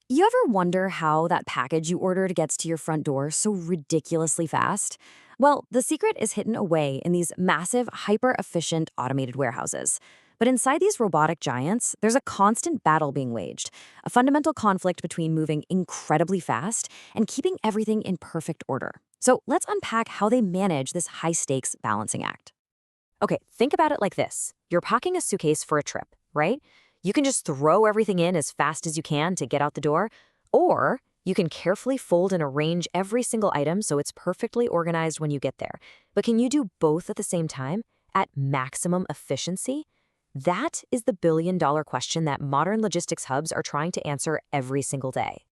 You ever wonder how that package you ordered gets to your front door so ridiculously fast? Well, the secret is hidden away in these massive, hyper-efficient automated warehouses. But inside these robotic giants, there's a constant battle being waged, a fundamental conflict between moving incredibly fast and keeping everything in perfect order. So let's unpack how they manage this high-stakes balancing act. Okay, think about it like this. You're packing a suitcase for a trip, right? You can just throw everything in as fast as you can to get out the door, or you can carefully fold and arrange every single item so it's perfectly organized when you get there. But can you do both at the same time, at maximum efficiency? That is the billion-dollar question that modern logistics hubs are trying to answer every single day.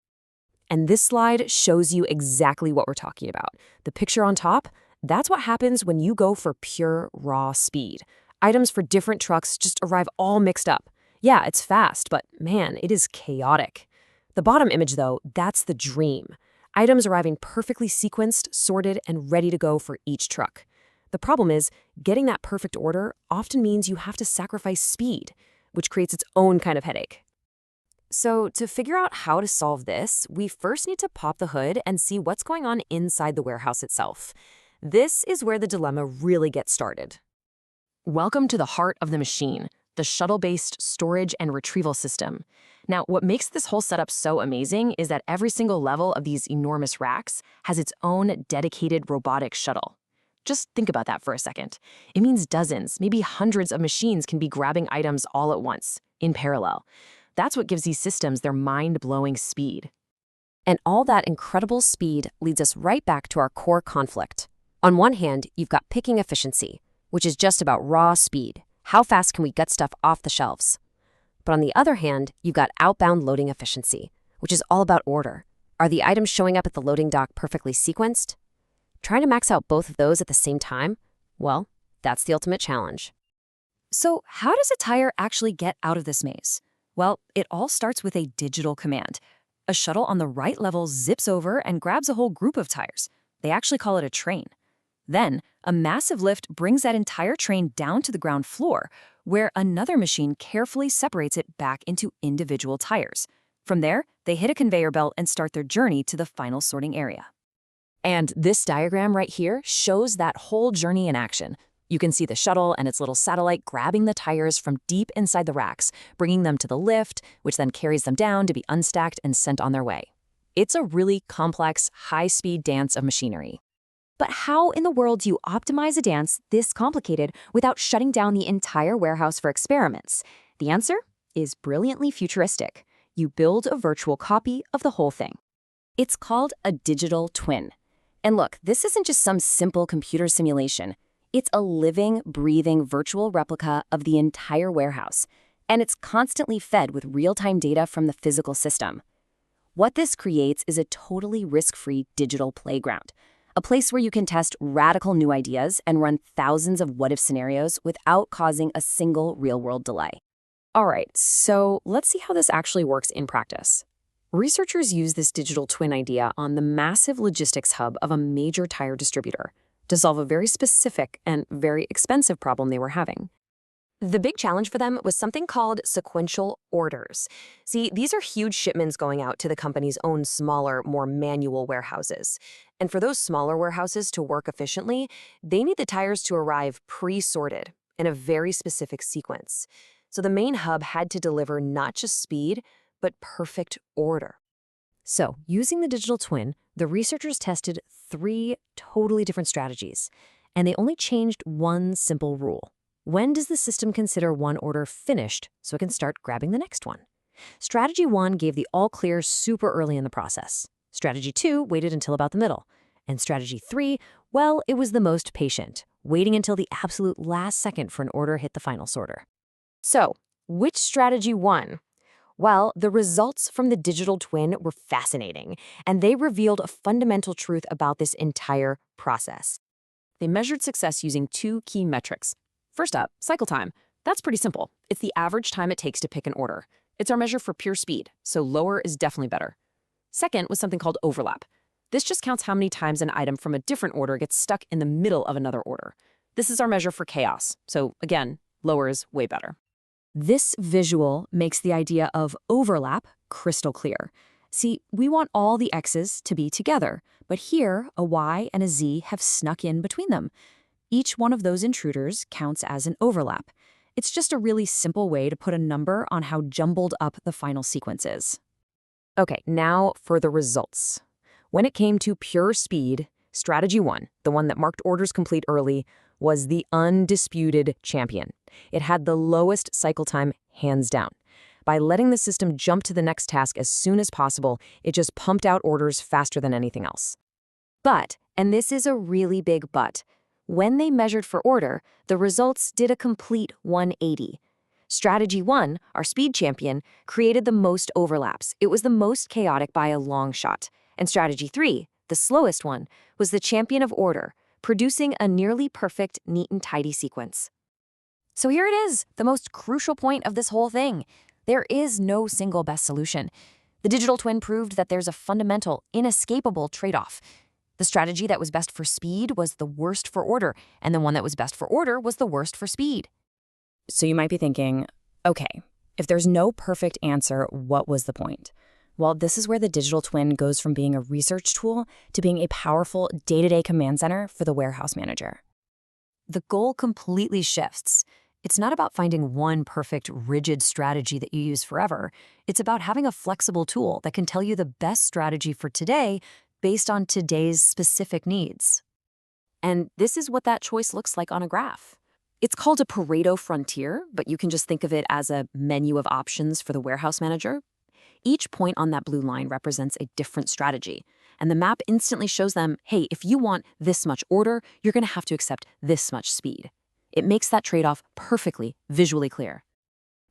And this slide shows you exactly what we're talking about. The picture on top, that's what happens when you go for pure, raw speed. Items for different trucks just arrive all mixed up. Yeah, it's fast, but man, it is chaotic. The bottom image, though, that's the dream. Items arriving perfectly sequenced, sorted, and ready to go for each truck. The problem is, getting that perfect order often means you have to sacrifice speed, which creates its own kind of headache. So to figure out how to solve this, we first need to pop the hood and see what's going on inside the warehouse itself. This is where the dilemma really gets started. Welcome to the heart of the machine, the shuttle-based storage and retrieval system. Now, what makes this whole setup so amazing is that every single level of these enormous racks has its own dedicated robotic shuttle. Just think about that for a second. It means dozens, maybe hundreds of machines can be grabbing items all at once, in parallel. That's what gives these systems their mind-blowing speed. And all that incredible speed leads us right back to our core conflict. On one hand, you've got picking efficiency, which is just about raw speed. How fast can we get stuff off the shelves? But on the other hand, you've got outbound loading efficiency, which is all about order. Are the items showing up at the loading dock perfectly sequenced? Trying to max out both of those at the same time? Well, that's the ultimate challenge. So how does a tire actually get out of this maze? Well, it all starts with a digital command. A shuttle on the right level zips over and grabs a whole group of tires. They actually call it a train. Then, a massive lift brings that entire train down to the ground floor, where another machine carefully separates it back into individual tires. From there, they hit a conveyor belt and start their journey to the final sorting area. And this diagram right here shows that whole journey in action. You can see the shuttle and its little satellite grabbing the tires from deep inside the racks, bringing them to the lift, which then carries them down to be unstacked and sent on their way. It's a really complex, high-speed dance of machinery. But how in the world do you optimize a dance this complicated without shutting down the entire warehouse for experiments? The answer is brilliantly futuristic. You build a virtual copy of the whole thing. It's called a digital twin. And look, this isn't just some simple computer simulation. It's a living, breathing virtual replica of the entire warehouse. And it's constantly fed with real-time data from the physical system. What this creates is a totally risk-free digital playground. A place where you can test radical new ideas and run thousands of what-if scenarios without causing a single real-world delay. All right, so let's see how this actually works in practice. Researchers use this digital twin idea on the massive logistics hub of a major tire distributor to solve a very specific and very expensive problem they were having. The big challenge for them was something called sequential orders. See, these are huge shipments going out to the company's own smaller, more manual warehouses. And for those smaller warehouses to work efficiently, they need the tires to arrive pre-sorted in a very specific sequence. So the main hub had to deliver not just speed, but perfect order. So, using the digital twin, the researchers tested 3 totally different strategies, and they only changed one simple rule. When does the system consider one order finished so it can start grabbing the next one? Strategy 1 gave the all clear super early in the process. Strategy 2 waited until about the middle. And strategy 3, well, it was the most patient, waiting until the absolute last second for an order hit the final sorter. So, which strategy won? Well, the results from the digital twin were fascinating, and they revealed a fundamental truth about this entire process. They measured success using 2 key metrics. First up, cycle time. That's pretty simple. It's the average time it takes to pick an order. It's our measure for pure speed, so lower is definitely better. Second was something called overlap. This just counts how many times an item from a different order gets stuck in the middle of another order. This is our measure for chaos, so again, lower is way better. This visual makes the idea of overlap crystal clear. See, we want all the x's to be together, but here a y and a z have snuck in between them. Each one of those intruders counts as an overlap. It's just a really simple way to put a number on how jumbled up the final sequence is. Okay, now for the results. When it came to pure speed, strategy 1, the one that marked orders complete early, was the undisputed champion. It had the lowest cycle time, hands down. By letting the system jump to the next task as soon as possible, it just pumped out orders faster than anything else. But, and this is a really big but, when they measured for order, the results did a complete 180. Strategy 1, our speed champion, created the most overlaps. It was the most chaotic by a long shot. And strategy 3, the slowest one, was the champion of order, producing a nearly perfect, neat and tidy sequence. So here it is, the most crucial point of this whole thing. There is no single best solution. The digital twin proved that there's a fundamental, inescapable trade-off. The strategy that was best for speed was the worst for order, and the one that was best for order was the worst for speed. So you might be thinking, okay, if there's no perfect answer, what was the point? Well, this is where the digital twin goes from being a research tool to being a powerful day-to-day command center for the warehouse manager. The goal completely shifts. It's not about finding one perfect, rigid strategy that you use forever. It's about having a flexible tool that can tell you the best strategy for today based on today's specific needs. And this is what that choice looks like on a graph. It's called a Pareto frontier, but you can just think of it as a menu of options for the warehouse manager. Each point on that blue line represents a different strategy, and the map instantly shows them, hey, if you want this much order, you're going to have to accept this much speed. It makes that trade-off perfectly visually clear.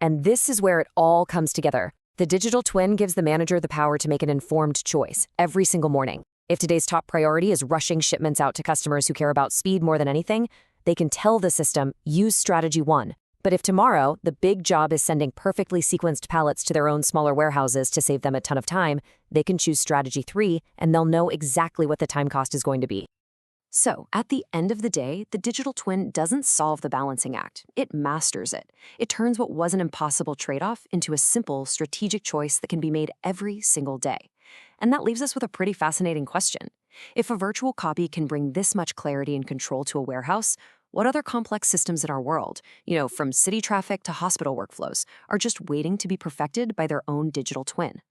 And this is where it all comes together. The digital twin gives the manager the power to make an informed choice every single morning. If today's top priority is rushing shipments out to customers who care about speed more than anything, they can tell the system, use strategy 1. But if tomorrow, the big job is sending perfectly sequenced pallets to their own smaller warehouses to save them a ton of time, they can choose strategy 3, and they'll know exactly what the time cost is going to be. So, at the end of the day, the digital twin doesn't solve the balancing act. It masters it. It turns what was an impossible trade-off into a simple, strategic choice that can be made every single day. And that leaves us with a pretty fascinating question. If a virtual copy can bring this much clarity and control to a warehouse, what other complex systems in our world, from city traffic to hospital workflows, are just waiting to be perfected by their own digital twin?